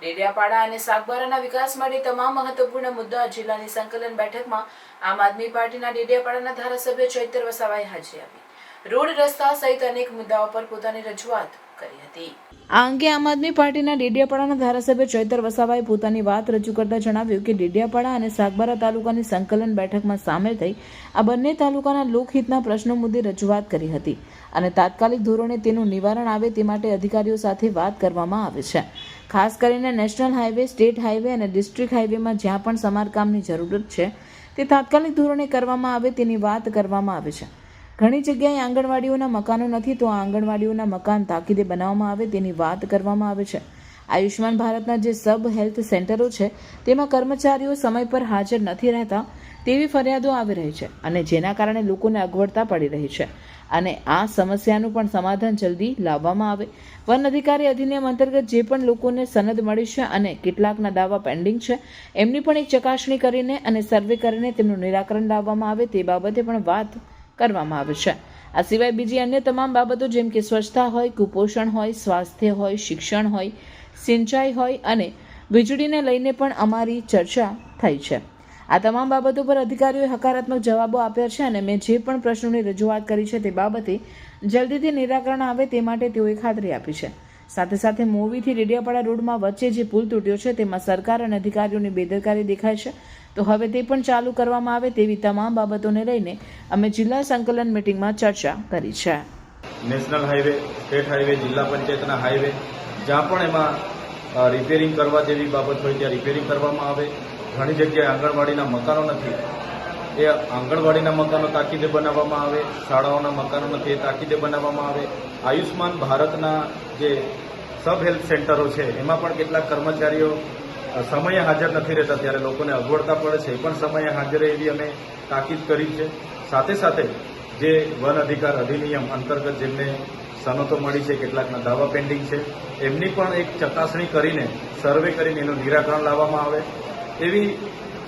ડેડિયાપાડા અને સાગબારાના વિકાસ માટે તમામ મહત્વપૂર્ણ મુદ્દા જિલ્લાની સંકલન બેઠકમાં આમ આદમી પાર્ટીના ડેડિયાપાડાના ધારાસભ્ય ચૈતર વસાવાએ હાજરી આપી. રોડ રસ્તા સહિત અનેક મુદ્દાઓ પર પોતાની રજૂઆત કરી હતી. આ અંગે આમ આદમી પાર્ટીના ડેડિયાપાડાના ધારાસભ્ય ચૈતર વસાવાએ પોતાની વાત રજૂ કરતા જણાવ્યું કે ડેડિયાપાડા અને સાગબારા તાલુકાની સંકલન બેઠકમાં સામેલ થઈ આ બંને તાલુકાના લોકહિતના પ્રશ્નો મુદ્દે રજૂઆત કરી હતી અને તાત્કાલિક ધોરણે તેનું નિવારણ આવે તે માટે અધિકારીઓ સાથે વાત કરવામાં આવે છે. ખાસ કરીને નેશનલ હાઈવે, સ્ટેટ હાઈવે અને ડિસ્ટ્રિક્ટ હાઈવેમાં જ્યાં પણ સમારકામની જરૂરત છે તે તાત્કાલિક ધોરણે કરવામાં આવે તેની વાત કરવામાં આવે છે. ઘણી જગ્યાએ આંગણવાડીઓના મકાનો નથી તો આ આંગણવાડીઓના મકાન તાકીદે બનાવવામાં આવે તેની વાત કરવામાં આવે છે. આયુષ્યમાન ભારતના જે સબ હેલ્થ સેન્ટરો છે તેમાં કર્મચારીઓ સમય પર હાજર નથી રહેતા તેવી ફરિયાદો આવી રહી છે અને જેના કારણે લોકોને અગવડતા પડી રહી છે અને આ સમસ્યાનું પણ સમાધાન જલ્દી લાવવામાં આવે. વન અધિકારી અધિનિયમ અંતર્ગત જે પણ લોકોને સનદ મળી છે અને કેટલાકના દાવા પેન્ડિંગ છે એમની પણ એક ચકાસણી કરીને અને સર્વે કરીને તેમનું નિરાકરણ લાવવામાં આવે તે બાબતે પણ વાત કરવામાં આવે છે. આ સિવાય બીજી અન્ય તમામ બાબતો જેમ કે સ્વચ્છતા હોય, કુપોષણ હોય, સ્વાસ્થ્ય હોય, શિક્ષણ હોય, સિંચાઈ હોય અને વીજળીને લઈને પણ અમારી ચર્ચા થઈ છે. આ તમામ બાબતો પર અધિકારીઓએ હકારાત્મક જવાબો આપ્યા છે અને મેં જે પણ પ્રશ્નોની રજૂઆત કરી છે તે બાબતે જલ્દીથી નિરાકરણ આવે તે માટે તેઓએ ખાતરી આપી છે. સાથે સાથે મોવીથી ડેડિયાપાડા રોડમાં વચ્ચે જે પુલ તૂટ્યો છે તેમાં સરકાર અને અધિકારીઓની બેદરકારી દેખાય છે તો હવે તે પણ ચાલુ કરવામાં આવે તેવી તમામ બાબતોને લઈને અમે જિલ્લા સંકલન મિટિંગમાં ચર્ચા કરી છે. નેશનલ હાઈવે, સ્ટેટ હાઈવે, જિલ્લા પંચાયતના હાઈવે જ્યાં પણ એમાં રિપેરિંગ કરવા જેવી બાબત હોય ત્યાં રિપેરિંગ કરવામાં આવે. ઘણી જગ્યાએ આંગણવાડીના મકાનો નથી એ આંગણવાડીના મકાનો તાકીદે બનાવવામાં આવે. શાળાઓના મકાનો નથી એ તાકીદે બનાવવામાં આવે. આયુષ્યમાન ભારતના જે સબ હેલ્થ સેન્ટરો છે એમાં પણ કેટલાક કર્મચારીઓ સમયે હાજર નથી રહેતા ત્યારે લોકોને અગવડતા પડે છે એ પણ સમયે હાજર એવી અમે તાકીદ કરી છે. સાથે સાથે જે વન અધિકાર અધિનિયમ અંતર્ગત જેમને સનતો મળી છે, કેટલાકના દાવા પેન્ડિંગ છે, એમની પણ એક ચકાસણી કરીને સર્વે કરીને એનું નિરાકરણ લાવવામાં આવે. એવી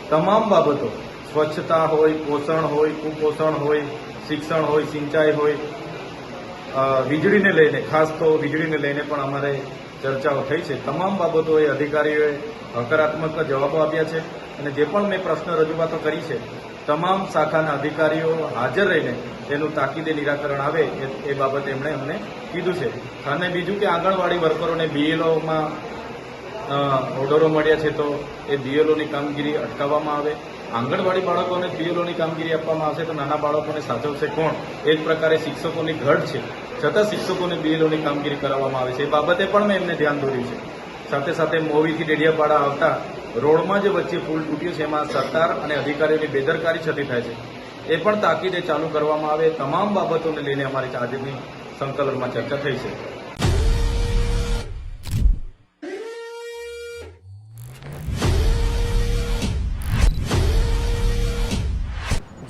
તમામ બાબતો સ્વચ્છતા હોય, પોષણ હોય, કુપોષણ હોય, શિક્ષણ હોય, સિંચાઈ હોય, વીજળીને લઈને ખાસ તો વીજળીને લઈને પણ અમારે ચર્ચાઓ થઈ છે. તમામ બાબતોએ અધિકારીઓએ હકારાત્મક જવાબો આપ્યા છે અને જે પણ મેં પ્રશ્ન રજૂઆતો કરી છે તમામ શાખાના અધિકારીઓ હાજર રહીને એનું તાકીદે નિરાકરણ આવે એ બાબતે એમણે અમને કીધું છે. અને બીજું કે આંગણવાડી વર્કરોને બીએલઓમાં ઓર્ડરો મળ્યા છે તો એ બીએલઓની કામગીરી અટકાવવામાં આવે. આંગણવાડી બાળકોને બીએલઓની કામગીરી આપવામાં આવશે તો નાના બાળકોને સાચવશે કોણ? એ જ પ્રકારે શિક્ષકોની ઘટ છે છતાં શિક્ષકોને બીએલઓની કામગીરી કરાવવામાં આવે છે એ બાબતે પણ મેં એમને ધ્યાન દોર્યું છે. સાથે સાથે મોવીથી ડેડિયાપાડા આવતા રોડમાં જે વચ્ચે પુલ તૂટ્યો છે એમાં સરકાર અને અધિકારીઓની બેદરકારી છતી થાય છે એ પણ તાકીદે ચાલુ કરવામાં આવે. તમામ બાબતોને લઈને અમારી આજની સંકલનમાં ચર્ચા થઈ છે.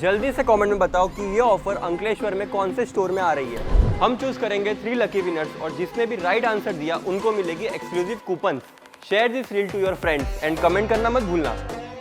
जल्दी से कमेंट में बताओ कि ये ऑफर अंकलेश्वर में कौन से स्टोर में आ रही है. हम चूज करेंगे 3 लकी विनर्स और जिसने भी राइट आंसर दिया उनको मिलेगी exclusive coupon. Share this reel to your friends and comment करना मत भूलना.